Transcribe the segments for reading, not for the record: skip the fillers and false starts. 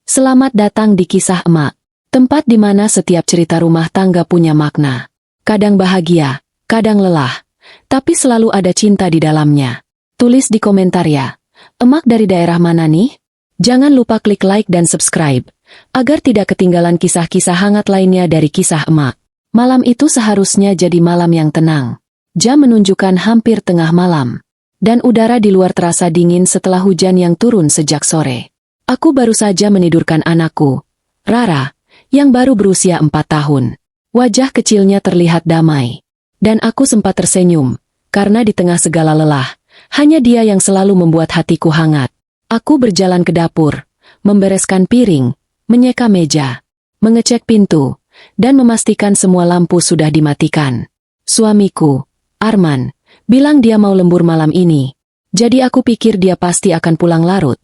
Selamat datang di Kisah Emak, tempat di mana setiap cerita rumah tangga punya makna. Kadang bahagia, kadang lelah, tapi selalu ada cinta di dalamnya. Tulis di komentar ya, emak dari daerah mana nih? Jangan lupa klik like dan subscribe, agar tidak ketinggalan kisah-kisah hangat lainnya dari Kisah Emak. Malam itu seharusnya jadi malam yang tenang. Jam menunjukkan hampir tengah malam, dan udara di luar terasa dingin setelah hujan yang turun sejak sore. Aku baru saja menidurkan anakku, Rara, yang baru berusia 4 tahun. Wajah kecilnya terlihat damai. Dan aku sempat tersenyum, karena di tengah segala lelah, hanya dia yang selalu membuat hatiku hangat. Aku berjalan ke dapur, membereskan piring, menyeka meja, mengecek pintu, dan memastikan semua lampu sudah dimatikan. Suamiku, Arman, bilang dia mau lembur malam ini. Jadi aku pikir dia pasti akan pulang larut.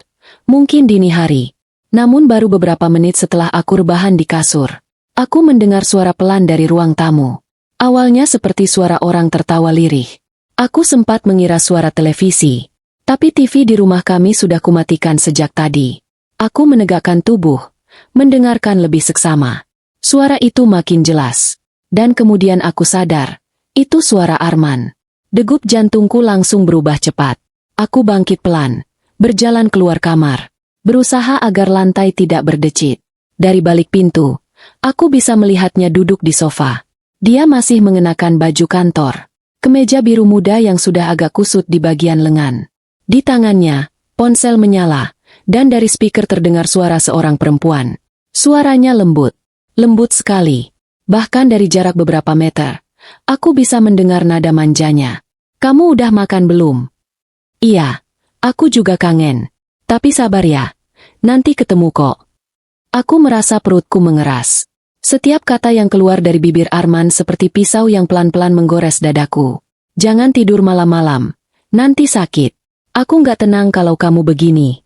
Mungkin dini hari. Namun baru beberapa menit setelah aku rebahan di kasur, aku mendengar suara pelan dari ruang tamu. Awalnya seperti suara orang tertawa lirih. Aku sempat mengira suara televisi. Tapi TV di rumah kami sudah kumatikan sejak tadi. Aku menegakkan tubuh, mendengarkan lebih seksama. Suara itu makin jelas. Dan kemudian aku sadar, itu suara Arman. Degup jantungku langsung berubah cepat. Aku bangkit pelan, berjalan keluar kamar, berusaha agar lantai tidak berdecit. Dari balik pintu, aku bisa melihatnya duduk di sofa. Dia masih mengenakan baju kantor, kemeja biru muda yang sudah agak kusut di bagian lengan. Di tangannya, ponsel menyala, dan dari speaker terdengar suara seorang perempuan. Suaranya lembut, lembut sekali. Bahkan dari jarak beberapa meter, aku bisa mendengar nada manjanya. "Kamu udah makan belum?" "Iya. Aku juga kangen. Tapi sabar ya, nanti ketemu kok." Aku merasa perutku mengeras. Setiap kata yang keluar dari bibir Arman seperti pisau yang pelan-pelan menggores dadaku. "Jangan tidur malam-malam, nanti sakit. Aku nggak tenang kalau kamu begini,"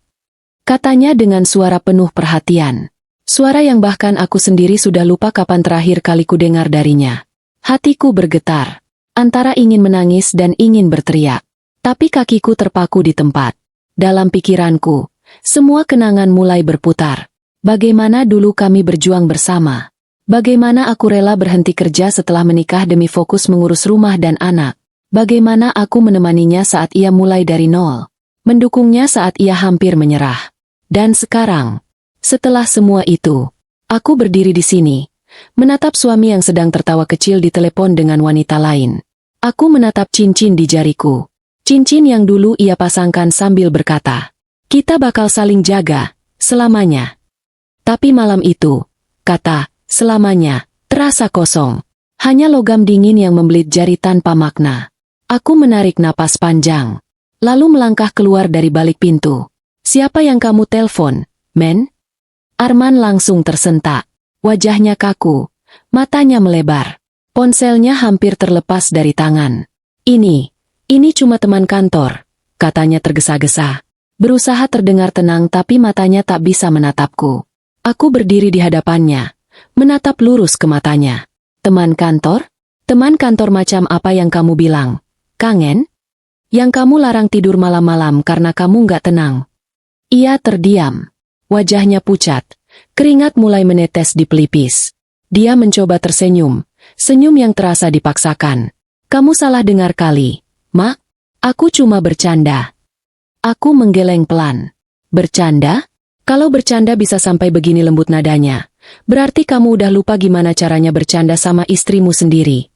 katanya dengan suara penuh perhatian. Suara yang bahkan aku sendiri sudah lupa kapan terakhir kali ku dengar darinya. Hatiku bergetar, antara ingin menangis dan ingin berteriak. Tapi kakiku terpaku di tempat. Dalam pikiranku, semua kenangan mulai berputar. Bagaimana dulu kami berjuang bersama. Bagaimana aku rela berhenti kerja setelah menikah demi fokus mengurus rumah dan anak. Bagaimana aku menemaninya saat ia mulai dari nol. Mendukungnya saat ia hampir menyerah. Dan sekarang, setelah semua itu, aku berdiri di sini, menatap suami yang sedang tertawa kecil di telepon dengan wanita lain. Aku menatap cincin di jariku. Cincin yang dulu ia pasangkan sambil berkata, "Kita bakal saling jaga, selamanya." Tapi malam itu, kata, "selamanya," terasa kosong. Hanya logam dingin yang membelit jari tanpa makna. Aku menarik napas panjang, lalu melangkah keluar dari balik pintu. "Siapa yang kamu telpon, men?" Arman langsung tersentak. Wajahnya kaku, matanya melebar. Ponselnya hampir terlepas dari tangan. Ini cuma teman kantor," katanya tergesa-gesa. Berusaha terdengar tenang tapi matanya tak bisa menatapku. Aku berdiri di hadapannya, menatap lurus ke matanya. "Teman kantor? Teman kantor macam apa yang kamu bilang? Kangen? Yang kamu larang tidur malam-malam karena kamu nggak tenang?" Ia terdiam. Wajahnya pucat, keringat mulai menetes di pelipis. Dia mencoba tersenyum, senyum yang terasa dipaksakan. "Kamu salah dengar kali, Mak. Aku cuma bercanda." Aku menggeleng pelan. "Bercanda? Kalau bercanda bisa sampai begini lembut nadanya, berarti kamu udah lupa gimana caranya bercanda sama istrimu sendiri."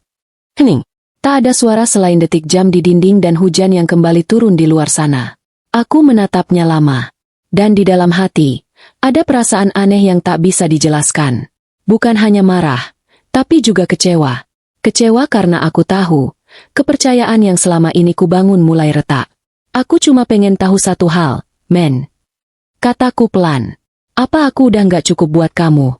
Hening. Tak ada suara selain detik jam di dinding dan hujan yang kembali turun di luar sana. Aku menatapnya lama. Dan di dalam hati, ada perasaan aneh yang tak bisa dijelaskan. Bukan hanya marah, tapi juga kecewa. Kecewa karena aku tahu, kepercayaan yang selama ini kubangun mulai retak. "Aku cuma pengen tahu satu hal, men," kataku pelan. "Apa aku udah nggak cukup buat kamu?"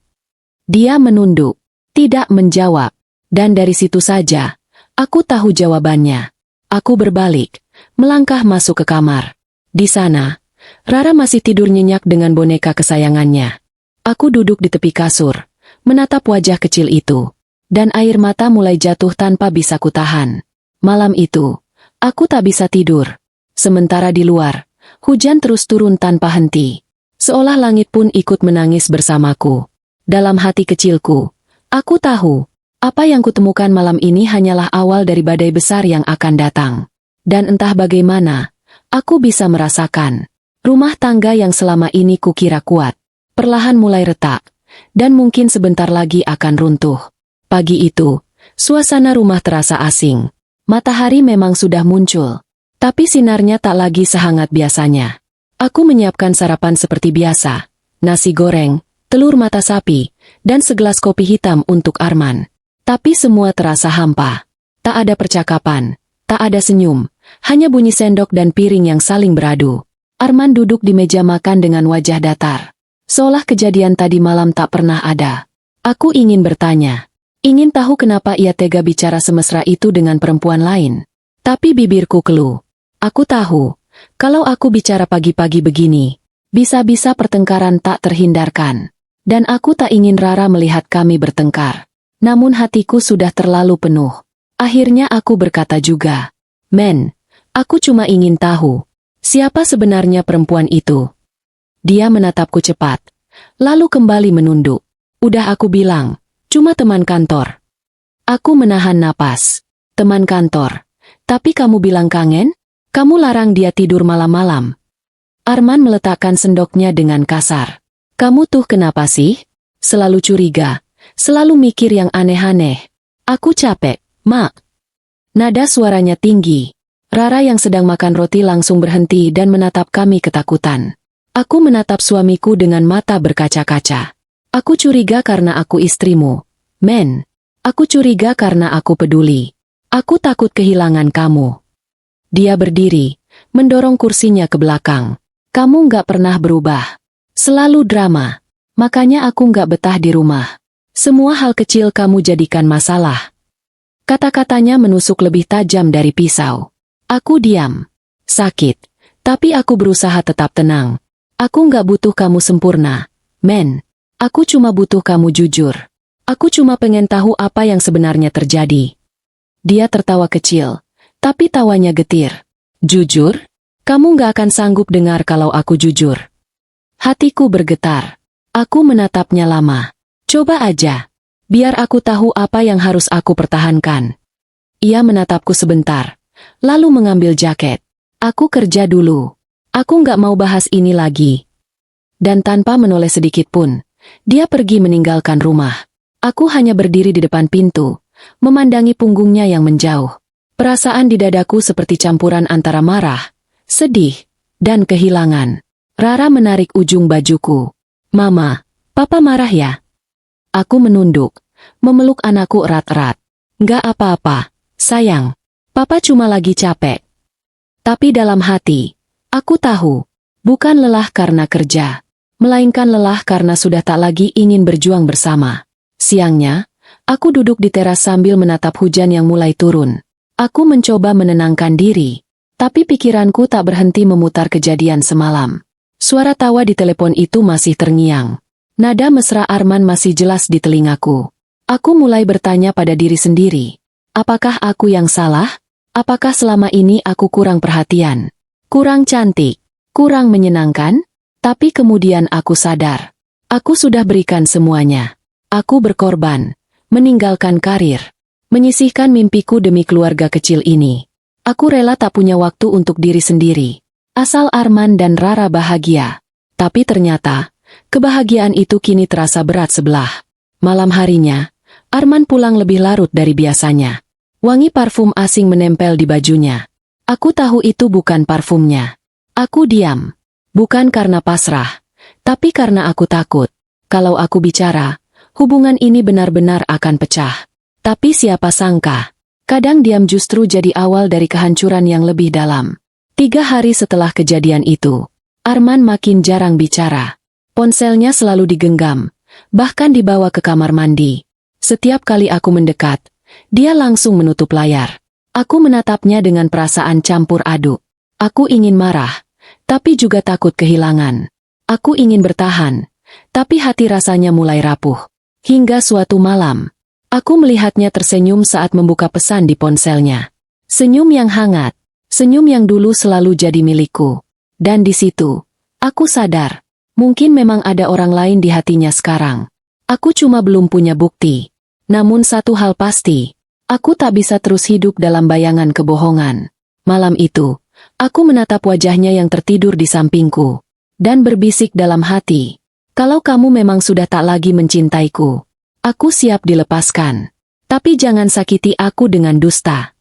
Dia menunduk, tidak menjawab. Dan dari situ saja, aku tahu jawabannya. Aku berbalik, melangkah masuk ke kamar. Di sana, Rara masih tidur nyenyak dengan boneka kesayangannya. Aku duduk di tepi kasur, menatap wajah kecil itu. Dan air mata mulai jatuh tanpa bisa kutahan. Malam itu, aku tak bisa tidur. Sementara di luar, hujan terus turun tanpa henti. Seolah langit pun ikut menangis bersamaku. Dalam hati kecilku, aku tahu, apa yang kutemukan malam ini hanyalah awal dari badai besar yang akan datang. Dan entah bagaimana, aku bisa merasakan, rumah tangga yang selama ini kukira kuat, perlahan mulai retak, dan mungkin sebentar lagi akan runtuh. Pagi itu, suasana rumah terasa asing. Matahari memang sudah muncul, tapi sinarnya tak lagi sehangat biasanya. Aku menyiapkan sarapan seperti biasa, nasi goreng, telur mata sapi, dan segelas kopi hitam untuk Arman. Tapi semua terasa hampa. Tak ada percakapan, tak ada senyum, hanya bunyi sendok dan piring yang saling beradu. Arman duduk di meja makan dengan wajah datar, seolah kejadian tadi malam tak pernah ada. Aku ingin bertanya, ingin tahu kenapa ia tega bicara semesra itu dengan perempuan lain. Tapi bibirku keluh. Aku tahu, kalau aku bicara pagi-pagi begini, bisa-bisa pertengkaran tak terhindarkan. Dan aku tak ingin Rara melihat kami bertengkar. Namun hatiku sudah terlalu penuh. Akhirnya aku berkata juga, "Men, aku cuma ingin tahu, siapa sebenarnya perempuan itu?" Dia menatapku cepat, lalu kembali menunduk. "Udah aku bilang, cuma teman kantor." Aku menahan napas. "Teman kantor? Tapi kamu bilang kangen? Kamu larang dia tidur malam-malam." Arman meletakkan sendoknya dengan kasar. "Kamu tuh kenapa sih? Selalu curiga, selalu mikir yang aneh-aneh." "Aku capek, Mak." Nada suaranya tinggi. Rara yang sedang makan roti langsung berhenti dan menatap kami ketakutan. Aku menatap suamiku dengan mata berkaca-kaca. "Aku curiga karena aku istrimu, Men. Aku curiga karena aku peduli. Aku takut kehilangan kamu." Dia berdiri, mendorong kursinya ke belakang. "Kamu nggak pernah berubah. Selalu drama. Makanya aku nggak betah di rumah. Semua hal kecil kamu jadikan masalah." Kata-katanya menusuk lebih tajam dari pisau. Aku diam. Sakit. Tapi aku berusaha tetap tenang. "Aku nggak butuh kamu sempurna, Men. Aku cuma butuh kamu jujur. Aku cuma pengen tahu apa yang sebenarnya terjadi." Dia tertawa kecil, tapi tawanya getir. "Jujur? Kamu nggak akan sanggup dengar kalau aku jujur." Hatiku bergetar. Aku menatapnya lama. "Coba aja. Biar aku tahu apa yang harus aku pertahankan." Ia menatapku sebentar, lalu mengambil jaket. "Aku kerja dulu. Aku nggak mau bahas ini lagi." Dan tanpa menoleh sedikit pun, dia pergi meninggalkan rumah. Aku hanya berdiri di depan pintu, memandangi punggungnya yang menjauh. Perasaan di dadaku seperti campuran antara marah, sedih, dan kehilangan. Rara menarik ujung bajuku. "Mama, Papa marah ya?" Aku menunduk, memeluk anakku erat-erat. "Nggak apa-apa, sayang. Papa cuma lagi capek." Tapi dalam hati, aku tahu, bukan lelah karena kerja, melainkan lelah karena sudah tak lagi ingin berjuang bersama. Siangnya, aku duduk di teras sambil menatap hujan yang mulai turun. Aku mencoba menenangkan diri, tapi pikiranku tak berhenti memutar kejadian semalam. Suara tawa di telepon itu masih terngiang. Nada mesra Arman masih jelas di telingaku. Aku mulai bertanya pada diri sendiri, apakah aku yang salah? Apakah selama ini aku kurang perhatian? Kurang cantik? Kurang menyenangkan? Tapi kemudian aku sadar, aku sudah berikan semuanya. Aku berkorban, meninggalkan karir, menyisihkan mimpiku demi keluarga kecil ini. Aku rela tak punya waktu untuk diri sendiri. Asal Arman dan Rara bahagia. Tapi ternyata, kebahagiaan itu kini terasa berat sebelah. Malam harinya, Arman pulang lebih larut dari biasanya. Wangi parfum asing menempel di bajunya. Aku tahu itu bukan parfumnya. Aku diam. Bukan karena pasrah, tapi karena aku takut. Kalau aku bicara, hubungan ini benar-benar akan pecah. Tapi siapa sangka, kadang diam justru jadi awal dari kehancuran yang lebih dalam. 3 hari setelah kejadian itu, Arman makin jarang bicara. Ponselnya selalu digenggam, bahkan dibawa ke kamar mandi. Setiap kali aku mendekat, dia langsung menutup layar. Aku menatapnya dengan perasaan campur aduk. Aku ingin marah, tapi juga takut kehilangan. Aku ingin bertahan, tapi hati rasanya mulai rapuh. Hingga suatu malam, aku melihatnya tersenyum saat membuka pesan di ponselnya. Senyum yang hangat, senyum yang dulu selalu jadi milikku. Dan di situ, aku sadar, Mungkin memang ada orang lain di hatinya sekarang. Aku cuma belum punya bukti. Namun satu hal pasti, aku tak bisa terus hidup dalam bayangan kebohongan. Malam itu, aku menatap wajahnya yang tertidur di sampingku, dan berbisik dalam hati, kalau kamu memang sudah tak lagi mencintaiku, aku siap dilepaskan. Tapi jangan sakiti aku dengan dusta.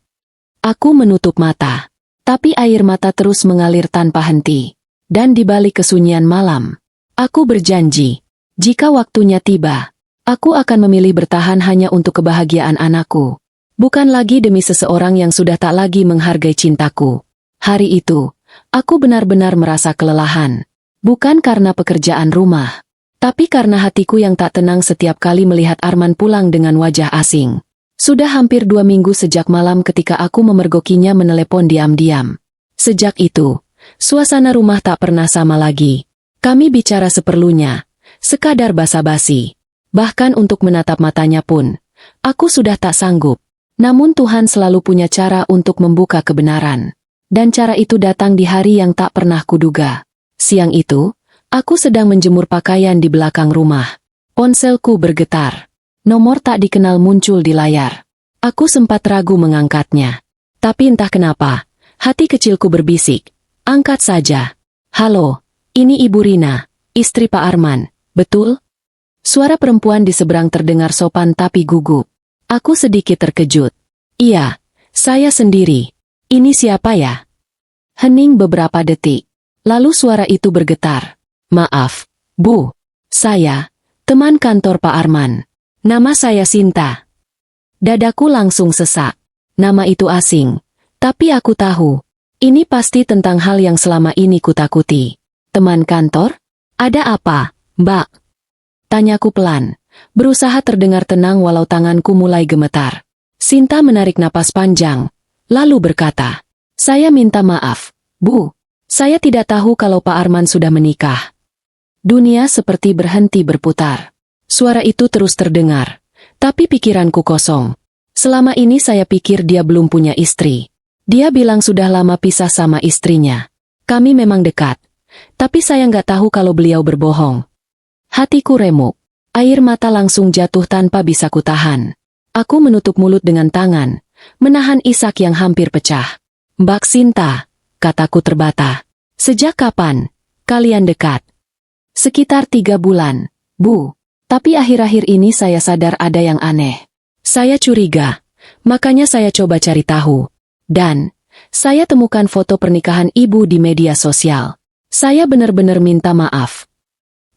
Aku menutup mata, tapi air mata terus mengalir tanpa henti. Dan di balik kesunyian malam, aku berjanji, jika waktunya tiba, aku akan memilih bertahan hanya untuk kebahagiaan anakku. Bukan lagi demi seseorang yang sudah tak lagi menghargai cintaku. Hari itu, aku benar-benar merasa kelelahan. Bukan karena pekerjaan rumah, tapi karena hatiku yang tak tenang setiap kali melihat Arman pulang dengan wajah asing. Sudah hampir 2 minggu sejak malam ketika aku memergokinya menelepon diam-diam. Sejak itu, suasana rumah tak pernah sama lagi. Kami bicara seperlunya, sekadar basa-basi. Bahkan untuk menatap matanya pun, aku sudah tak sanggup. Namun Tuhan selalu punya cara untuk membuka kebenaran. Dan cara itu datang di hari yang tak pernah kuduga. Siang itu, aku sedang menjemur pakaian di belakang rumah. Ponselku bergetar. Nomor tak dikenal muncul di layar. Aku sempat ragu mengangkatnya. Tapi entah kenapa, hati kecilku berbisik, angkat saja. Halo, ini Ibu Rina, istri Pak Arman, betul? Suara perempuan di seberang terdengar sopan tapi gugup. Aku sedikit terkejut. Iya, saya sendiri. Ini siapa ya? Hening beberapa detik. Lalu suara itu bergetar. Maaf, Bu. Saya, teman kantor Pak Arman. Nama saya Sinta. Dadaku langsung sesak. Nama itu asing. Tapi aku tahu. Ini pasti tentang hal yang selama ini kutakuti. Teman kantor? Ada apa, Mbak? Tanyaku pelan, berusaha terdengar tenang walau tanganku mulai gemetar. Sinta menarik napas panjang, lalu berkata, "Saya minta maaf, Bu. Saya tidak tahu kalau Pak Arman sudah menikah." Dunia seperti berhenti berputar. Suara itu terus terdengar, tapi pikiranku kosong. Selama ini saya pikir dia belum punya istri. Dia bilang sudah lama pisah sama istrinya. Kami memang dekat, tapi saya nggak tahu kalau beliau berbohong. Hatiku remuk. Air mata langsung jatuh tanpa bisa kutahan. Aku menutup mulut dengan tangan, menahan isak yang hampir pecah. "Mbak Sinta," kataku terbata. "Sejak kapan kalian dekat?" "Sekitar 3 bulan, Bu. Tapi akhir-akhir ini saya sadar ada yang aneh. Saya curiga, makanya saya coba cari tahu. Dan, saya temukan foto pernikahan Ibu di media sosial. Saya benar-benar minta maaf."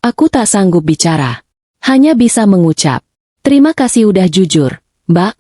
Aku tak sanggup bicara. Hanya bisa mengucap, "Terima kasih udah jujur, Mbak."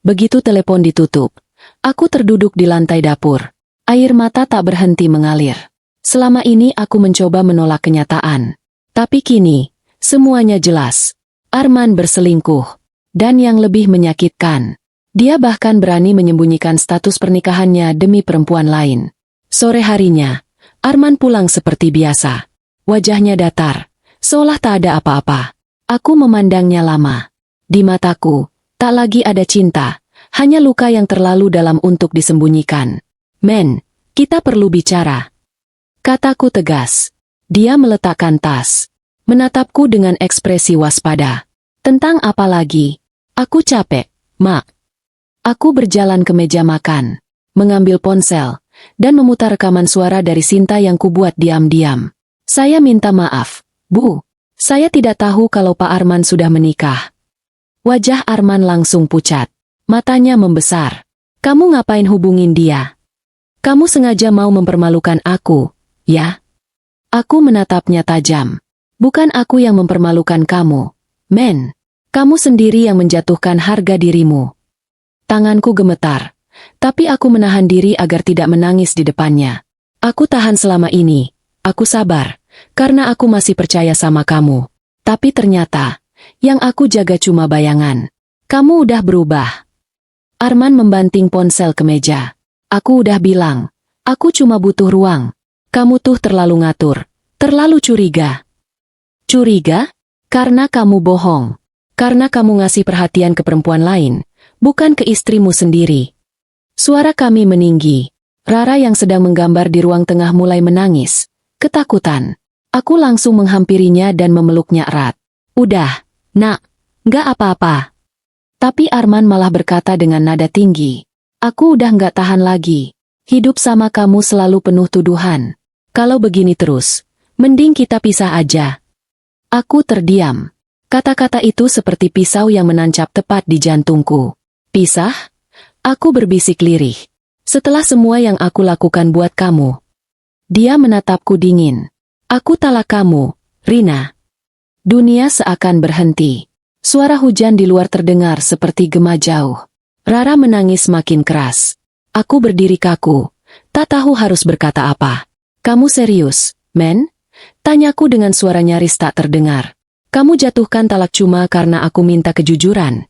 Begitu telepon ditutup, aku terduduk di lantai dapur. Air mata tak berhenti mengalir. Selama ini aku mencoba menolak kenyataan. Tapi kini, semuanya jelas. Arman berselingkuh. Dan yang lebih menyakitkan, dia bahkan berani menyembunyikan status pernikahannya demi perempuan lain. Sore harinya, Arman pulang seperti biasa. Wajahnya datar, seolah tak ada apa-apa. Aku memandangnya lama. Di mataku, tak lagi ada cinta, hanya luka yang terlalu dalam untuk disembunyikan. "Men, kita perlu bicara," kataku tegas. Dia meletakkan tas, menatapku dengan ekspresi waspada. "Tentang apa lagi?" "Aku capek, Mak." Aku berjalan ke meja makan, mengambil ponsel, dan memutar rekaman suara dari Sinta yang kubuat diam-diam. "Saya minta maaf, Bu. Saya tidak tahu kalau Pak Arman sudah menikah." Wajah Arman langsung pucat. Matanya membesar. "Kamu ngapain hubungin dia? Kamu sengaja mau mempermalukan aku, ya?" Aku menatapnya tajam. "Bukan aku yang mempermalukan kamu, Men. Kamu sendiri yang menjatuhkan harga dirimu." Tanganku gemetar, tapi aku menahan diri agar tidak menangis di depannya. "Aku tahan selama ini. Aku sabar, karena aku masih percaya sama kamu. Tapi ternyata, yang aku jaga cuma bayangan. Kamu udah berubah." Arman membanting ponsel ke meja. "Aku udah bilang, aku cuma butuh ruang. Kamu tuh terlalu ngatur, terlalu curiga." "Curiga? Karena kamu bohong. Karena kamu ngasih perhatian ke perempuan lain, bukan ke istrimu sendiri." Suara kami meninggi. Rara yang sedang menggambar di ruang tengah mulai menangis. Ketakutan. Aku langsung menghampirinya dan memeluknya erat. Udah, nak, nggak apa-apa. Tapi Arman malah berkata dengan nada tinggi. Aku udah nggak tahan lagi. Hidup sama kamu selalu penuh tuduhan. Kalau begini terus, mending kita pisah aja. Aku terdiam. Kata-kata itu seperti pisau yang menancap tepat di jantungku. Pisah? Aku berbisik lirih. Setelah semua yang aku lakukan buat kamu. Dia menatapku dingin. Aku talak kamu, Rina. Dunia seakan berhenti. Suara hujan di luar terdengar seperti gema jauh. Rara menangis makin keras. Aku berdiri kaku. Tak tahu harus berkata apa. Kamu serius, men? Tanyaku dengan suara nyaris tak terdengar. Kamu jatuhkan talak cuma karena aku minta kejujuran.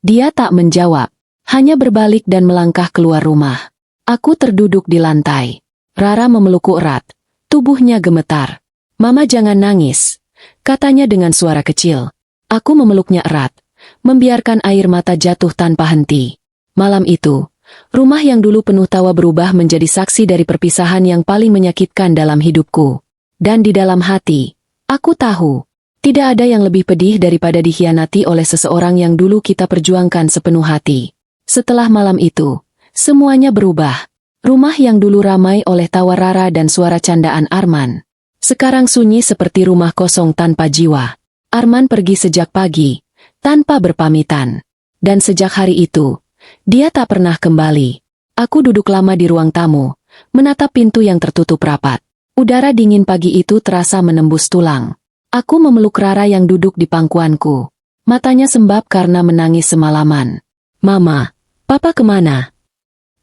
Dia tak menjawab. Hanya berbalik dan melangkah keluar rumah. Aku terduduk di lantai. Rara memelukku erat. Tubuhnya gemetar. Mama jangan nangis. Katanya dengan suara kecil. Aku memeluknya erat. Membiarkan air mata jatuh tanpa henti. Malam itu, rumah yang dulu penuh tawa berubah menjadi saksi dari perpisahan yang paling menyakitkan dalam hidupku. Dan di dalam hati, aku tahu, tidak ada yang lebih pedih daripada dikhianati oleh seseorang yang dulu kita perjuangkan sepenuh hati. Setelah malam itu, semuanya berubah. Rumah yang dulu ramai oleh tawa Rara dan suara candaan Arman, sekarang sunyi seperti rumah kosong tanpa jiwa. Arman pergi sejak pagi, tanpa berpamitan. Dan sejak hari itu, dia tak pernah kembali. Aku duduk lama di ruang tamu, menatap pintu yang tertutup rapat. Udara dingin pagi itu terasa menembus tulang. Aku memeluk Rara yang duduk di pangkuanku. Matanya sembab karena menangis semalaman. Mama, Papa kemana?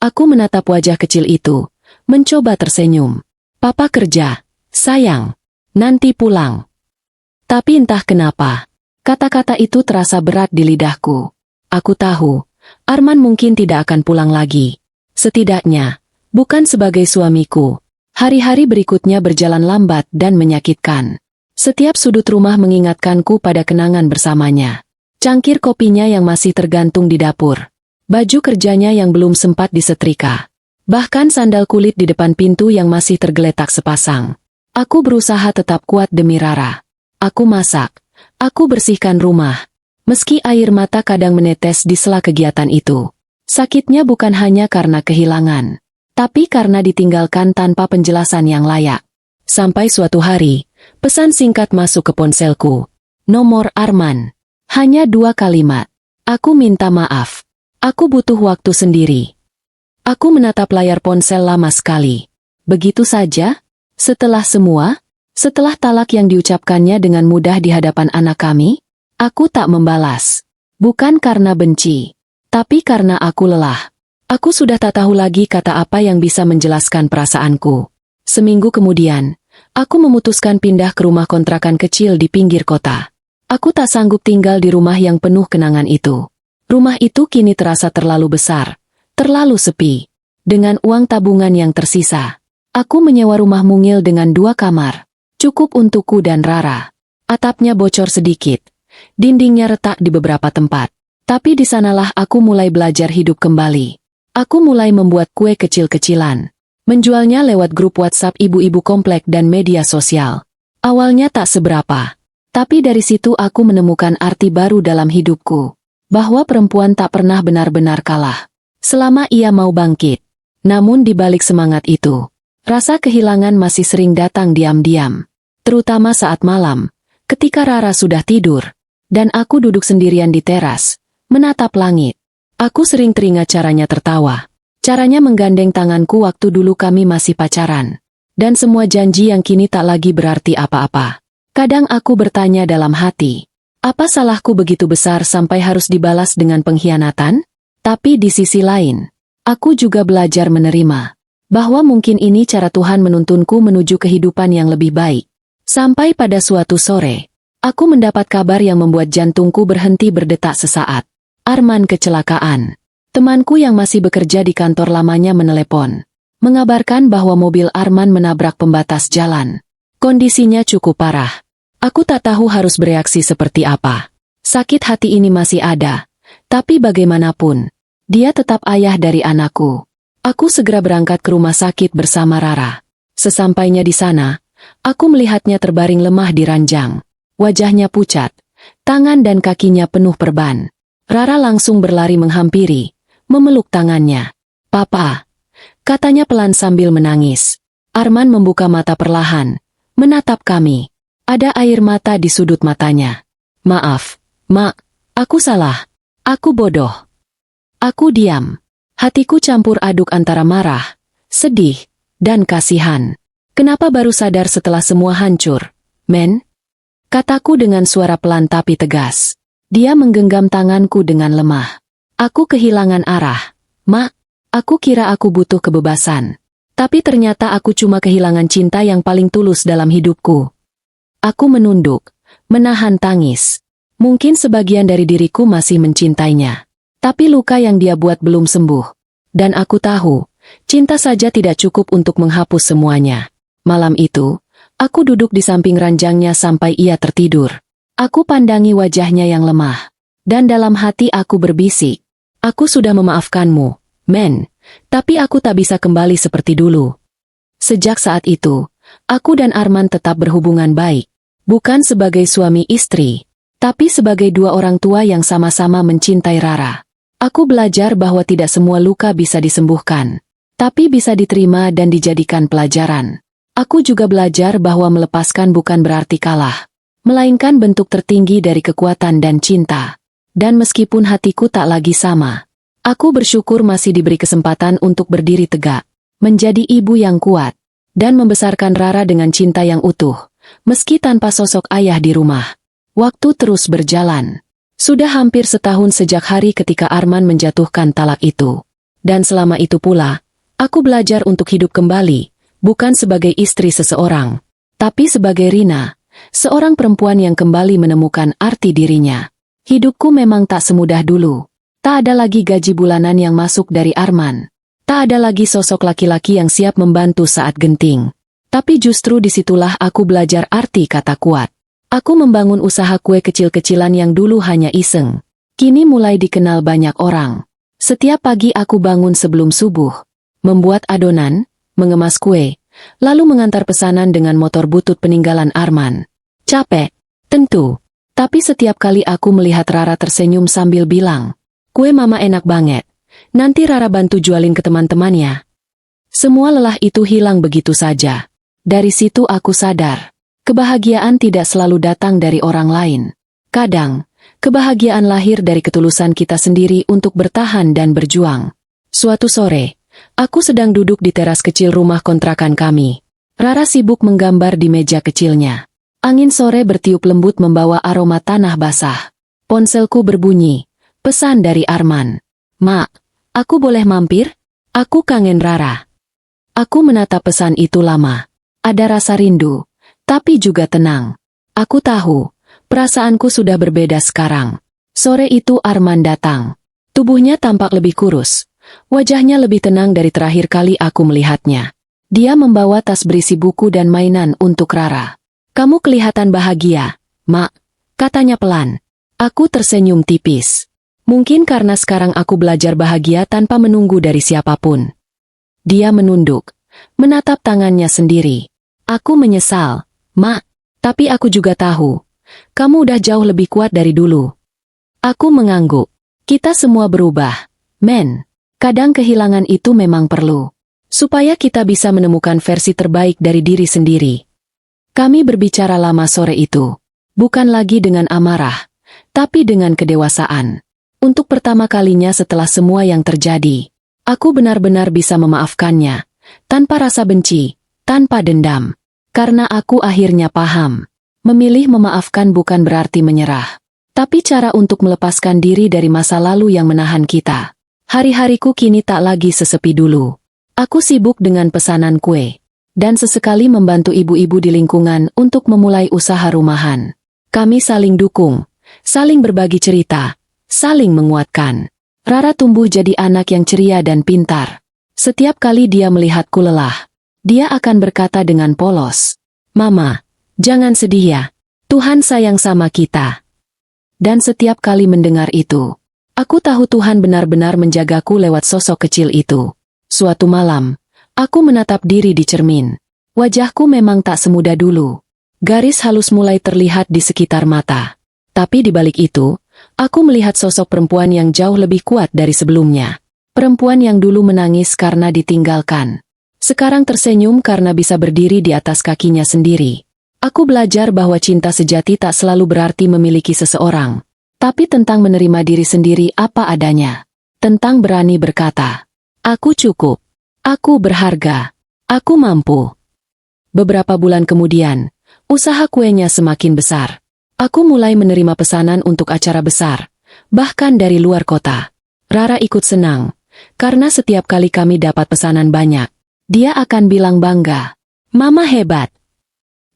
Aku menatap wajah kecil itu, mencoba tersenyum. Papa kerja, sayang. Nanti pulang. Tapi entah kenapa, kata-kata itu terasa berat di lidahku. Aku tahu, Arman mungkin tidak akan pulang lagi. Setidaknya, bukan sebagai suamiku. Hari-hari berikutnya berjalan lambat dan menyakitkan. Setiap sudut rumah mengingatkanku pada kenangan bersamanya. Cangkir kopinya yang masih tergantung di dapur. Baju kerjanya yang belum sempat disetrika. Bahkan sandal kulit di depan pintu yang masih tergeletak sepasang. Aku berusaha tetap kuat demi Rara. Aku masak. Aku bersihkan rumah. Meski air mata kadang menetes di sela kegiatan itu. Sakitnya bukan hanya karena kehilangan, tapi karena ditinggalkan tanpa penjelasan yang layak. Sampai suatu hari, pesan singkat masuk ke ponselku. Nomor Arman. Hanya 2 kalimat. Aku minta maaf. Aku butuh waktu sendiri. Aku menatap layar ponsel lama sekali. Begitu saja? Setelah semua? Setelah talak yang diucapkannya dengan mudah di hadapan anak kami? Aku tak membalas. Bukan karena benci, tapi karena aku lelah. Aku sudah tak tahu lagi kata apa yang bisa menjelaskan perasaanku. Seminggu kemudian, aku memutuskan pindah ke rumah kontrakan kecil di pinggir kota. Aku tak sanggup tinggal di rumah yang penuh kenangan itu. Rumah itu kini terasa terlalu besar, terlalu sepi. Dengan uang tabungan yang tersisa, aku menyewa rumah mungil dengan 2 kamar. Cukup untukku dan Rara. Atapnya bocor sedikit. Dindingnya retak di beberapa tempat. Tapi di sanalah aku mulai belajar hidup kembali. Aku mulai membuat kue kecil-kecilan. Menjualnya lewat grup WhatsApp ibu-ibu komplek dan media sosial. Awalnya tak seberapa. Tapi dari situ aku menemukan arti baru dalam hidupku. Bahwa perempuan tak pernah benar-benar kalah. Selama ia mau bangkit. Namun di balik semangat itu, rasa kehilangan masih sering datang diam-diam. Terutama saat malam, ketika Rara sudah tidur, dan aku duduk sendirian di teras, menatap langit. Aku sering teringat caranya tertawa. Caranya menggandeng tanganku waktu dulu kami masih pacaran. Dan semua janji yang kini tak lagi berarti apa-apa. Kadang aku bertanya dalam hati, apa salahku begitu besar sampai harus dibalas dengan pengkhianatan? Tapi di sisi lain, aku juga belajar menerima. Bahwa mungkin ini cara Tuhan menuntunku menuju kehidupan yang lebih baik. Sampai pada suatu sore, aku mendapat kabar yang membuat jantungku berhenti berdetak sesaat. Arman kecelakaan. Temanku yang masih bekerja di kantor lamanya menelepon, mengabarkan bahwa mobil Arman menabrak pembatas jalan. Kondisinya cukup parah. Aku tak tahu harus bereaksi seperti apa. Sakit hati ini masih ada, tapi bagaimanapun, dia tetap ayah dari anakku. Aku segera berangkat ke rumah sakit bersama Rara. Sesampainya di sana, aku melihatnya terbaring lemah di ranjang. Wajahnya pucat, tangan dan kakinya penuh perban. Rara langsung berlari menghampiri, memeluk tangannya. "Papa," katanya pelan sambil menangis. Arman membuka mata perlahan, menatap kami. Ada air mata di sudut matanya. "Maaf, Mak, aku salah. Aku bodoh." Aku diam. Hatiku campur aduk antara marah, sedih, dan kasihan. "Kenapa baru sadar setelah semua hancur, Men?" Kataku dengan suara pelan tapi tegas. Dia menggenggam tanganku dengan lemah. "Aku kehilangan arah. Mak, aku kira aku butuh kebebasan. Tapi ternyata aku cuma kehilangan cinta yang paling tulus dalam hidupku." Aku menunduk, menahan tangis. Mungkin sebagian dari diriku masih mencintainya. Tapi luka yang dia buat belum sembuh. Dan aku tahu, cinta saja tidak cukup untuk menghapus semuanya. Malam itu, aku duduk di samping ranjangnya sampai ia tertidur. Aku pandangi wajahnya yang lemah. Dan dalam hati aku berbisik, "Aku sudah memaafkanmu, Men, tapi aku tak bisa kembali seperti dulu." Sejak saat itu, aku dan Arman tetap berhubungan baik. Bukan sebagai suami istri, tapi sebagai dua orang tua yang sama-sama mencintai Rara. Aku belajar bahwa tidak semua luka bisa disembuhkan, tapi bisa diterima dan dijadikan pelajaran. Aku juga belajar bahwa melepaskan bukan berarti kalah, melainkan bentuk tertinggi dari kekuatan dan cinta. Dan meskipun hatiku tak lagi sama, aku bersyukur masih diberi kesempatan untuk berdiri tegak, menjadi ibu yang kuat, dan membesarkan Rara dengan cinta yang utuh, meski tanpa sosok ayah di rumah. Waktu terus berjalan. Sudah hampir setahun sejak hari ketika Arman menjatuhkan talak itu. Dan selama itu pula, aku belajar untuk hidup kembali, bukan sebagai istri seseorang, tapi sebagai Rina, seorang perempuan yang kembali menemukan arti dirinya. Hidupku memang tak semudah dulu. Tak ada lagi gaji bulanan yang masuk dari Arman. Tak ada lagi sosok laki-laki yang siap membantu saat genting. Tapi justru disitulah aku belajar arti kata kuat. Aku membangun usaha kue kecil-kecilan yang dulu hanya iseng. Kini mulai dikenal banyak orang. Setiap pagi aku bangun sebelum subuh, membuat adonan, mengemas kue, lalu mengantar pesanan dengan motor butut peninggalan Arman. Capek, tentu. Tapi setiap kali aku melihat Rara tersenyum sambil bilang, "Kue mama enak banget. Nanti Rara bantu jualin ke teman-temannya." Semua lelah itu hilang begitu saja. Dari situ aku sadar. Kebahagiaan tidak selalu datang dari orang lain. Kadang, kebahagiaan lahir dari ketulusan kita sendiri untuk bertahan dan berjuang. Suatu sore, aku sedang duduk di teras kecil rumah kontrakan kami. Rara sibuk menggambar di meja kecilnya. Angin sore bertiup lembut membawa aroma tanah basah. Ponselku berbunyi. Pesan dari Arman. "Mak, aku boleh mampir? Aku kangen Rara." Aku menatap pesan itu lama. Ada rasa rindu. Tapi juga tenang. Aku tahu, perasaanku sudah berbeda sekarang. Sore itu Arman datang. Tubuhnya tampak lebih kurus. Wajahnya lebih tenang dari terakhir kali aku melihatnya. Dia membawa tas berisi buku dan mainan untuk Rara. "Kamu kelihatan bahagia, Mak," katanya pelan. Aku tersenyum tipis. Mungkin karena sekarang aku belajar bahagia tanpa menunggu dari siapapun. Dia menunduk, menatap tangannya sendiri. "Aku menyesal, Mak, tapi aku juga tahu, kamu udah jauh lebih kuat dari dulu." Aku mengangguk. Kita semua berubah, Men. Kadang kehilangan itu memang perlu, supaya kita bisa menemukan versi terbaik dari diri sendiri. Kami berbicara lama sore itu. Bukan lagi dengan amarah, tapi dengan kedewasaan. Untuk pertama kalinya setelah semua yang terjadi, aku benar-benar bisa memaafkannya, tanpa rasa benci, tanpa dendam. Karena aku akhirnya paham, memilih memaafkan bukan berarti menyerah, tapi cara untuk melepaskan diri dari masa lalu yang menahan kita. Hari-hariku kini tak lagi sesepi dulu. Aku sibuk dengan pesanan kue, dan sesekali membantu ibu-ibu di lingkungan untuk memulai usaha rumahan. Kami saling dukung, saling berbagi cerita, saling menguatkan. Rara tumbuh jadi anak yang ceria dan pintar. Setiap kali dia melihatku lelah, dia akan berkata dengan polos, "Mama, jangan sedih ya. Tuhan sayang sama kita." Dan setiap kali mendengar itu, aku tahu Tuhan benar-benar menjagaku lewat sosok kecil itu. Suatu malam, aku menatap diri di cermin. Wajahku memang tak semudah dulu. Garis halus mulai terlihat di sekitar mata. Tapi di balik itu, aku melihat sosok perempuan yang jauh lebih kuat dari sebelumnya. Perempuan yang dulu menangis karena ditinggalkan. Sekarang tersenyum karena bisa berdiri di atas kakinya sendiri. Aku belajar bahwa cinta sejati tak selalu berarti memiliki seseorang. Tapi tentang menerima diri sendiri apa adanya. Tentang berani berkata, "Aku cukup. Aku berharga. Aku mampu." Beberapa bulan kemudian, usaha kuenya semakin besar. Aku mulai menerima pesanan untuk acara besar, bahkan dari luar kota. Rara ikut senang, karena setiap kali kami dapat pesanan banyak, dia akan bilang bangga, "Mama hebat."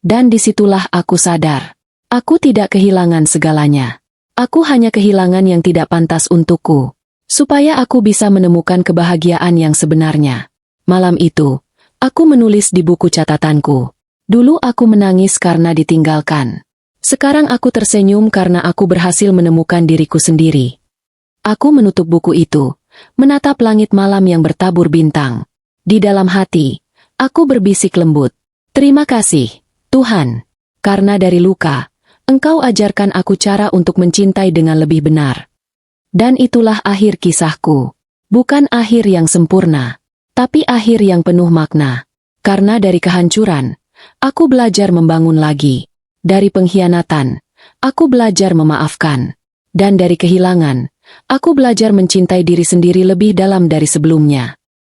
Dan disitulah aku sadar, aku tidak kehilangan segalanya. Aku hanya kehilangan yang tidak pantas untukku, supaya aku bisa menemukan kebahagiaan yang sebenarnya. Malam itu, aku menulis di buku catatanku. Dulu aku menangis karena ditinggalkan. Sekarang aku tersenyum karena aku berhasil menemukan diriku sendiri. Aku menutup buku itu, menatap langit malam yang bertabur bintang. Di dalam hati, aku berbisik lembut, "Terima kasih, Tuhan. Karena dari luka, Engkau ajarkan aku cara untuk mencintai dengan lebih benar." Dan itulah akhir kisahku. Bukan akhir yang sempurna, tapi akhir yang penuh makna. Karena dari kehancuran, aku belajar membangun lagi. Dari pengkhianatan, aku belajar memaafkan. Dan dari kehilangan, aku belajar mencintai diri sendiri lebih dalam dari sebelumnya.